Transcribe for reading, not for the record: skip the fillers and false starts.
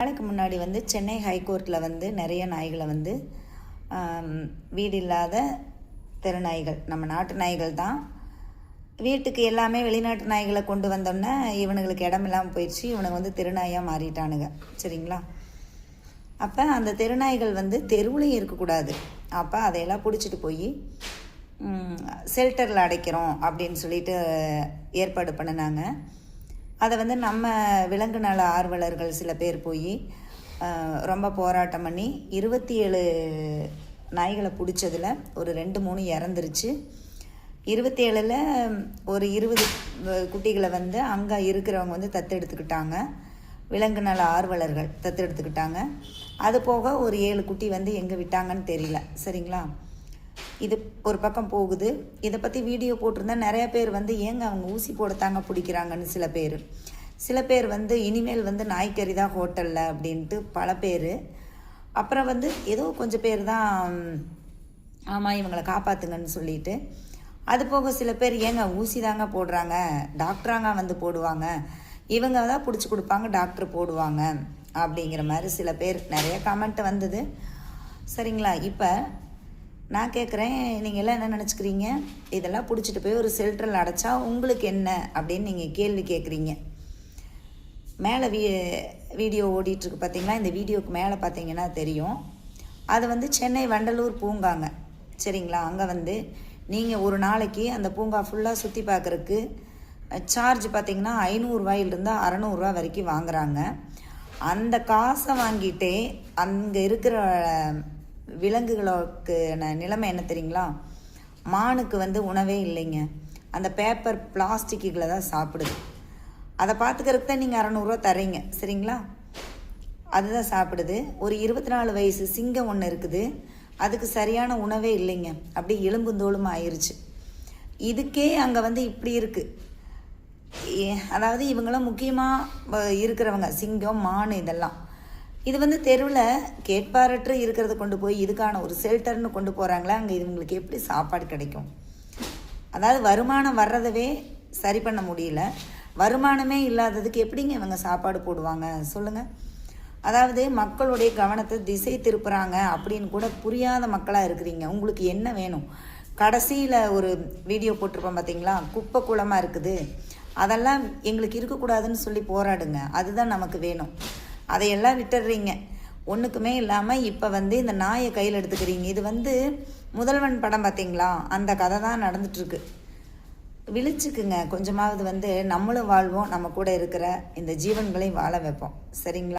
நாளைக்கு முன்னாடி சென்னை ஹைகோர்ட்டில் நிறைய நாய்களை வீடு இல்லாத தெரு நாய்கள், நம்ம நாட்டு நாய்கள் தான், வீட்டுக்கு எல்லாமே வெளிநாட்டு நாய்களை கொண்டு வந்தோன்னே இவனுங்களுக்கு இடம் இல்லாமல் போயிடுச்சு. இவனுக்கு தெருநாயாக மாறிட்டானுங்க. சரிங்களா? அப்போ அந்த தெருநாய்கள் தெருவுலையும் இருக்கக்கூடாது. அப்போ அதையெல்லாம் பிடிச்சிட்டு போய் ஷெல்டரில் அடைக்கிறோம் அப்படின்னு சொல்லிட்டு ஏற்பாடு பண்ணினாங்க. அதை நம்ம விலங்கு நல ஆர்வலர்கள் சில பேர் போய் ரொம்ப போராட்டம் பண்ணி 27 நாய்களை பிடிச்சதில் ஒரு 2-3 இறந்துருச்சு. 27ல் ஒரு 20 குட்டிகளை அங்கே இருக்கிறவங்க தத்தெடுத்துக்கிட்டாங்க. விலங்கு நல ஆர்வலர்கள் தத்தெடுத்துக்கிட்டாங்க. அது போக ஒரு 7 குட்டி எங்கே விட்டாங்கன்னு தெரியல. சரிங்களா? இது ஒரு பக்கம் போகுது. இதை பற்றி வீடியோ போட்டிருந்தா நிறைய பேர் ஏங்க அவங்க ஊசி போடத்தாங்க பிடிக்கிறாங்கன்னு சில பேர் இனிமேல் நாய்க்கறி தான் ஹோட்டலில் அப்படின்ட்டு பல பேர். அப்புறம் ஏதோ கொஞ்சம் பேர் தான் ஆமாம் இவங்களை காப்பாற்றுங்கன்னு சொல்லிட்டு, அது போக சில பேர் ஏங்க ஊசி தாங்க போடுறாங்க, டாக்டராங்க போடுவாங்க, இவங்க தான் பிடிச்சி கொடுப்பாங்க, டாக்டர் போடுவாங்க அப்படிங்கிற மாதிரி சில பேர் நிறைய கமெண்ட் வந்தது. சரிங்களா? இப்போ நான் கேட்குறேன், நீங்கள் எல்லாம் என்ன நினச்சிக்கிறீங்க? இதெல்லாம் பிடிச்சிட்டு போய் ஒரு ஷெல்டரில் அடைச்சா உங்களுக்கு என்ன அப்படின்னு நீங்கள் கேள்வி கேட்குறீங்க. மேலே வீடியோ ஓடிட்டுருக்கு பார்த்தீங்களா? இந்த வீடியோவுக்கு மேலே பார்த்தீங்கன்னா தெரியும். அது சென்னை வண்டலூர் பூங்காங்க. சரிங்களா? அங்கே நீங்கள் ஒரு நாளைக்கு அந்த பூங்கா ஃபுல்லாக சுற்றி பார்க்குறக்கு சார்ஜ் பார்த்திங்கன்னா 500 ரூபாயிலிருந்து 600 ரூபா வரைக்கும் வாங்குகிறாங்க. அந்த காசை வாங்கிட்டே அங்கே இருக்கிற விலங்குகளுக்கு நிலைமை என்ன தெரியுங்களா? மானுக்கு உணவே இல்லைங்க. அந்த பேப்பர் பிளாஸ்டிக்குகளை தான் சாப்பிடுது. அதை பார்த்துக்கிறதுக்கு தான் நீங்கள் 600 ரூபா தரீங்க. சரிங்களா? அதுதான் சாப்பிடுது. ஒரு 24 வயசு சிங்கம் ஒன்று இருக்குது, அதுக்கு சரியான உணவே இல்லைங்க. அப்படி எலும்புந்தோளும் ஆயிடுச்சு. இதுக்கே அங்கே இப்படி இருக்குது. அதாவது இவங்களாம் முக்கியமாக இருக்கிறவங்க, சிங்கம் மான் இதெல்லாம். இது தெருவில் கேட்பாரற்று இருக்கிறத கொண்டு போய் இதுக்கான ஒரு ஷெல்டர்னு கொண்டு போகிறாங்களா? அங்கே இவங்களுக்கு எப்படி சாப்பாடு கிடைக்கும்? அதாவது வருமானம் வர்றதவே சரி பண்ண முடியல, வருமானமே இல்லாததுக்கு எப்படிங்க இவங்க சாப்பாடு போடுவாங்க சொல்லுங்கள்? அதாவது மக்களுடைய கவனத்தை திசை திருப்புறாங்க அப்படின்னு கூட புரியாத மக்களாக இருக்கிறீங்க. உங்களுக்கு என்ன வேணும்? கடைசியில் ஒரு வீடியோ போட்டிருப்போம் பார்த்தீங்களா? குப்பை குளமாக இருக்குது, அதெல்லாம் எங்களுக்கு இருக்கக்கூடாதுன்னு சொல்லி போராடுங்க, அதுதான் நமக்கு வேணும். அதையெல்லாம் விட்டுடுறீங்க. ஒன்றுக்குமே இல்லாமல் இப்போ இந்த நாயை கையில் எடுத்துக்கிறீங்க. இது முதல்வன் படம் பார்த்தீங்களா? அந்த கதை தான் நடந்துட்டுருக்கு. விழிச்சுக்குங்க கொஞ்சமாவது. நம்மளும் வாழ்வோம், நம்ம கூட இருக்கிற இந்த ஜீவன்களையும் வாழ வைப்போம். சரிங்களா?